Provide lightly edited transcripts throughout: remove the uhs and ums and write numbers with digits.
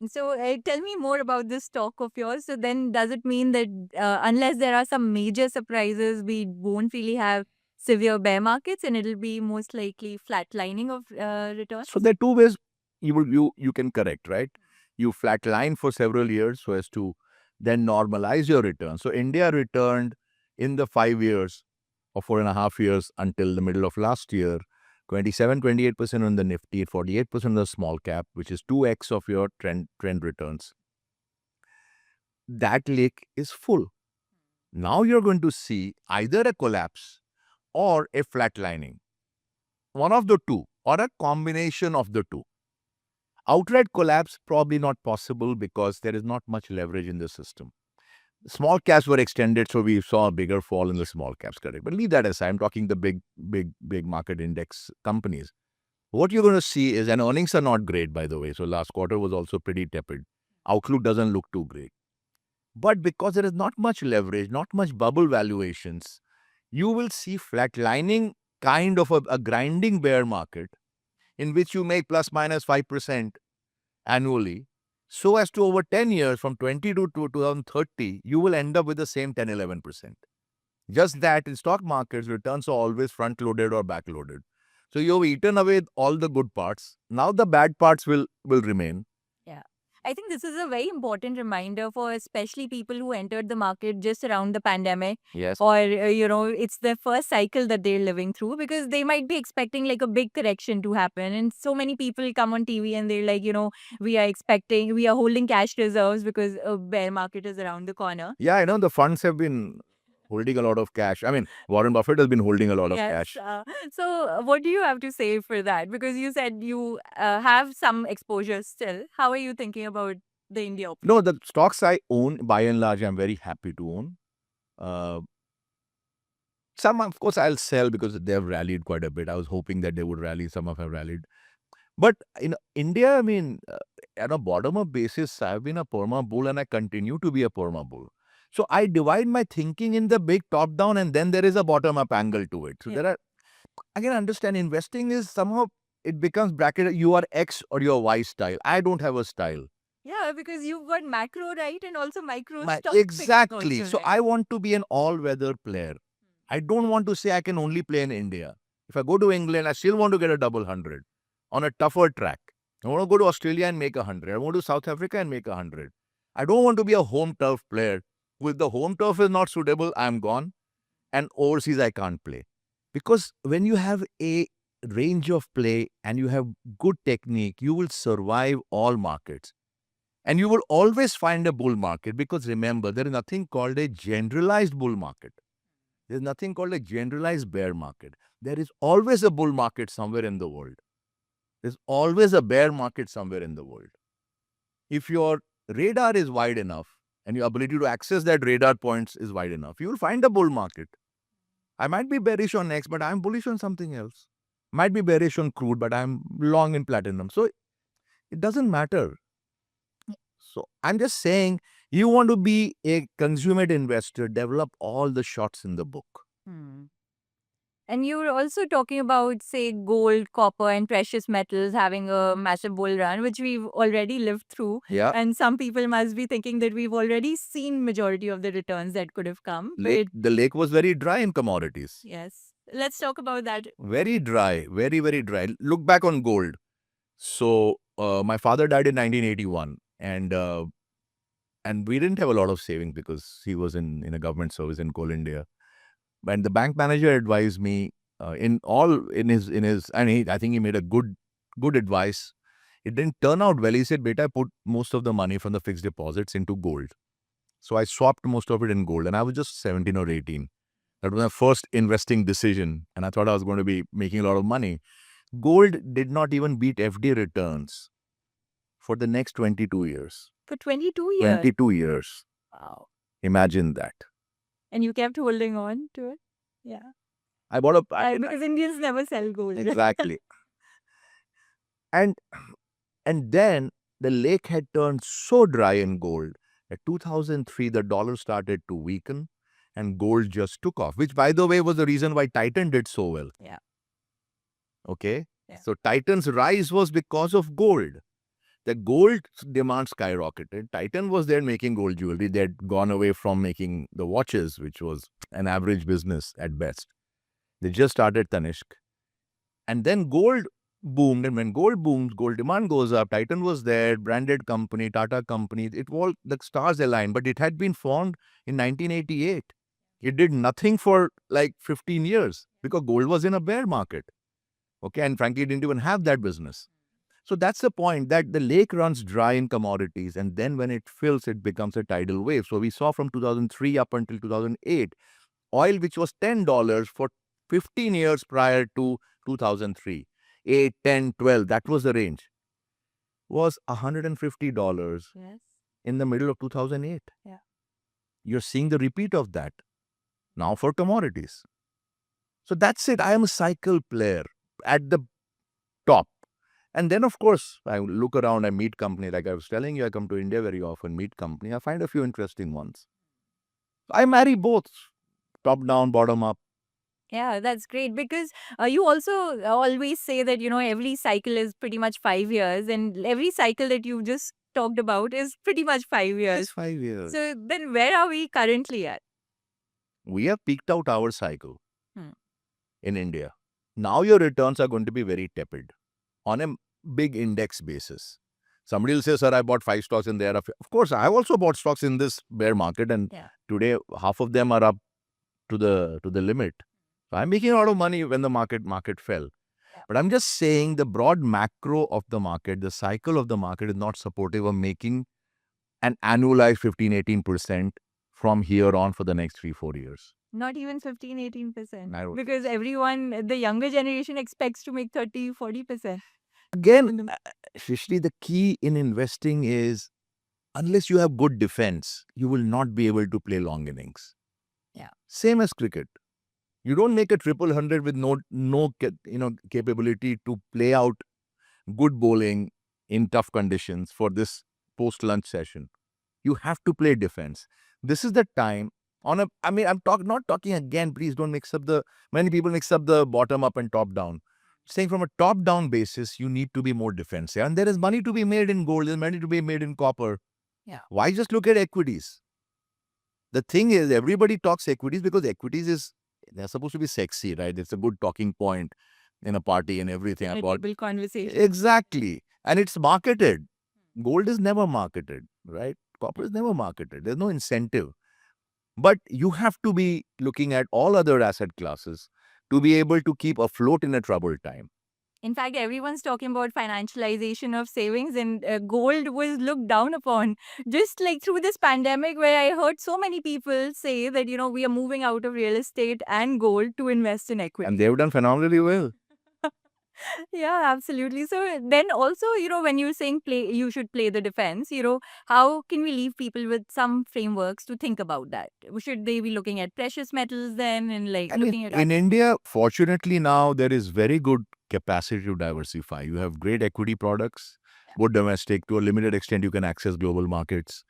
So tell me more about this talk of yours. So then does it mean that unless there are some major surprises, we won't really have severe bear markets and it'll be most likely flatlining of returns? So there are two ways you can correct, right? You flatline for several years so as to then normalize your return. So India returned in the 5 years or 4.5 years until the middle of last year, 27, 28% on the Nifty, 48% on the small cap, which is 2x of your trend returns. That lake is full. Now you're going to see either a collapse or a flatlining. One of the two, or a combination of the two. Outright collapse, probably not possible because there is not much leverage in the system. Small caps were extended, so we saw a bigger fall in the small caps, correct. But leave that aside. I'm talking the big market index companies. What you're going to see is, and earnings are not great, by the way. So last quarter was also pretty tepid. Outlook doesn't look too great. But because there is not much leverage, not much bubble valuations, you will see flatlining, kind of a grinding bear market in which you make plus minus 5% annually, so as to over 10 years from 22 to 2030, you will end up with the same 10-11%. Just that in stock markets, returns are always front loaded or back loaded. So you've eaten away all the good parts. Now the bad parts will remain. Yeah. I think this is a very important reminder for especially people who entered the market just around the pandemic, Yes. or it's the first cycle that they're living through, because they might be expecting like a big correction to happen, and so many people come on TV and they're like, we are holding cash reserves because a bear market is around the corner. Yeah, I know the funds have been holding a lot of cash. I mean, Warren Buffett has been holding a lot of Yes. cash. So, what do you have to say for that? Because you said you have some exposure still. How are you thinking about the India option? No, the stocks I own, by and large, I'm very happy to own. Uh, some, of course, I'll sell because they've rallied quite a bit. I was hoping that they would rally. Some of have rallied. But in India, I mean, on a bottom-up basis, I've been a perma bull and I continue to be a perma bull. So I divide my thinking in the big top-down and then there is a bottom-up angle to it. So Yeah. there are, I can understand investing is somehow, it becomes bracketed, you are X or you are Y style. I don't have a style. Yeah, because you've got macro, right? And also micro My, stock picking exactly. also, So right? I want to be an all-weather player. I don't want to say I can only play in India. If I go to England, I still want to get a double hundred on a tougher track. I want to go to Australia and make 100. I want to South Africa and make 100. I don't want to be a home turf player. If the home turf is not suitable, I'm gone. And overseas, I can't play. Because when you have a range of play and you have good technique, you will survive all markets. And you will always find a bull market because remember, there is nothing called a generalized bull market. There's nothing called a generalized bear market. There is always a bull market somewhere in the world. There's always a bear market somewhere in the world. If your radar is wide enough and your ability to access that radar points is wide enough, you will find a bull market. I might be bearish on X, but I'm bullish on something else. Might be bearish on crude, but I'm long in platinum. So it doesn't matter. So I'm just saying, you want to be a consummate investor, develop all the shots in the book. Hmm. And you were also talking about, say, gold, copper, and precious metals having a massive bull run, which we've already lived through. Yeah. And some people must be thinking that we've already seen majority of the returns that could have come. But The lake was very dry in commodities. yes, let's talk about that. Very dry, very dry. Look back on gold. So my father died in 1981, and we didn't have a lot of savings because he was in a government service in Coal India. And the bank manager advised me in his and I think he made a good advice. It didn't turn out well. He said, "Beta, put most of the money from the fixed deposits into gold." So I swapped most of it in gold, and I was just 17 or 18. That was my first investing decision, and I thought I was going to be making a lot of money. Gold did not even beat FD returns for the next 22 years. For 22 years. 22 years. Wow. Imagine that. And you kept holding on to it? Yeah. I bought a Because Indians never sell gold. exactly. and and then the lake had turned so dry in gold that 2003 the dollar started to weaken and gold just took off, which by the way was the reason why Titan did so well. Yeah. Okay. Yeah. So Titan's rise was because of gold. the gold demand skyrocketed. Titan was there making gold jewelry. They had gone away from making the watches, which was an average business at best. They just started Tanishq. And then gold boomed. And when gold booms, gold demand goes up. Titan was there, branded company, Tata company. It all, the stars aligned, but it had been formed in 1988. It did nothing for like 15 years because gold was in a bear market. Okay. And frankly, it didn't even have that business. So that's the point, that the lake runs dry in commodities, and then when it fills, it becomes a tidal wave. So we saw from 2003 up until 2008, oil which was $10 for 15 years prior to 2003, 8, 10, 12, that was the range, was $150 Yes. in the middle of 2008. Yeah. You're seeing the repeat of that now for commodities. So that's it. I am a cycle player at the top. And then, of course, I look around, I meet company. Like I was telling you, I come to India very often, meet company. I find a few interesting ones. I marry both, top down, bottom up. Yeah, that's great because you also always say that, every cycle is pretty much 5 years, and every cycle that you just talked about is pretty much 5 years. Yes, 5 years. So then where are we currently at? We have peaked out our cycle Hmm. in India. Now your returns are going to be very tepid on a big index basis. Somebody will say, sir, I bought 5 stocks in there. Of course, I also bought stocks in this bear market, and Yeah. today half of them are up to the limit. So I'm making a lot of money when the market fell. Yeah. But I'm just saying the broad macro of the market, the cycle of the market is not supportive of making an annualized 15-18% from here on for the next 3-4 years. Not even 15-18%. I don't- Because everyone, the younger generation expects to make 30-40%. Again, Shishri, the key in investing is unless you have good defense, you will not be able to play long innings. Yeah. Same as cricket. You don't make a 100 with no capability to play out good bowling in tough conditions for this post-lunch session. You have to play defense. This is the time I'm not talking again, please don't mix up many people mix up the bottom up and top down. Saying from a top down basis, you need to be more defensive. And there is money to be made in gold, there's money to be made in copper. Yeah. Why just look at equities? The thing is, everybody talks equities because equities they're supposed to be sexy, right? It's a good talking point in a party and everything. People conversation. Exactly. And it's marketed. Gold is never marketed, right? Copper is never marketed. There's no incentive. But you have to be looking at all other asset classes to be able to keep afloat in a troubled time. In fact, everyone's talking about financialization of savings, and gold was looked down upon. Just like through this pandemic, where I heard so many people say that, we are moving out of real estate and gold to invest in equity. And they've done phenomenally well. Yeah, absolutely. So then also, when you're saying you should play the defense, how can we leave people with some frameworks to think about that? Should they be looking at precious metals then, and like looking at in India, fortunately now there is very good capacity to diversify. You have great equity products, both domestic, to a limited extent you can access global markets.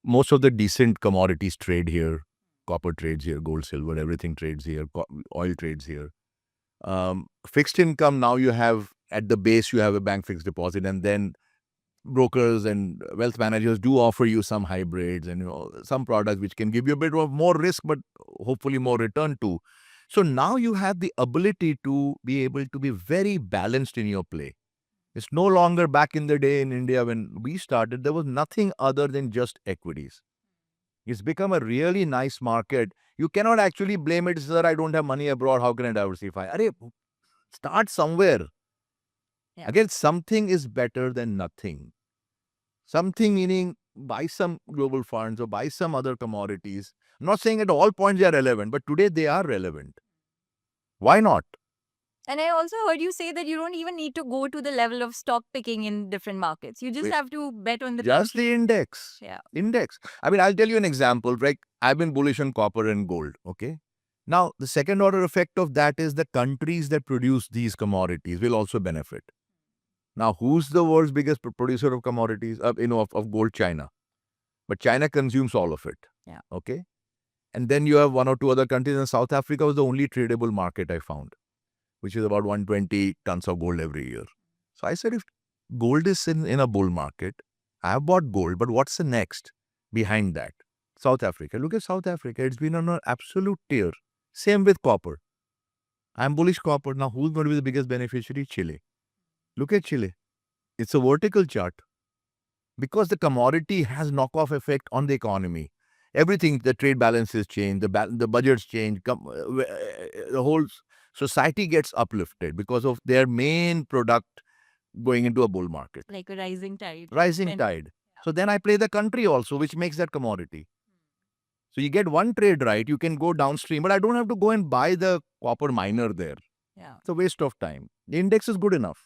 Most of the decent commodities trade here. Copper trades here, gold, silver, everything trades here, oil trades here. Fixed income, now you have at the base, you have a bank fixed deposit, and then brokers and wealth managers do offer you some hybrids and some products which can give you a bit of more risk, but hopefully more return too. So now you have the ability to be able to be very balanced in your play. It's no longer back in the day in India when we started, there was nothing other than just equities. It's become a really nice market. You cannot actually blame it, sir, I don't have money abroad, how can I diversify? Start somewhere. Yeah. Again, something is better than nothing. Something meaning buy some global funds or buy some other commodities. I'm not saying at all points they are relevant, but today they are relevant. Why not? And I also heard you say that you don't even need to go to the level of stock picking in different markets. You just have to bet on the just the index. Yeah. Index. I mean, I'll tell you an example, right? I've been bullish on copper and gold, okay? Now, the second order effect of that is the countries that produce these commodities will also benefit. Now, who's the world's biggest producer of commodities, of gold? China. But China consumes all of it. Yeah. Okay? And then you have one or two other countries, and South Africa was the only tradable market I found, which is about 120 tons of gold every year. So I said, if Gold is in a bull market. I have bought gold, but what's the next behind that? South Africa. Look at South Africa. It's been on an absolute tear. Same with copper. I'm bullish copper. Now, who's going to be the biggest beneficiary? Chile. Look at Chile. It's a vertical chart because the commodity has knockoff effect on the economy. Everything, the trade balances change, the budgets change, the whole society gets uplifted because of their main product going into a bull market. Like a rising tide. Rising And- tide. So then I play the country also, which makes that commodity. So you get one trade right, you can go downstream, but I don't have to go and buy the copper miner there. Yeah. It's a waste of time. The index is good enough.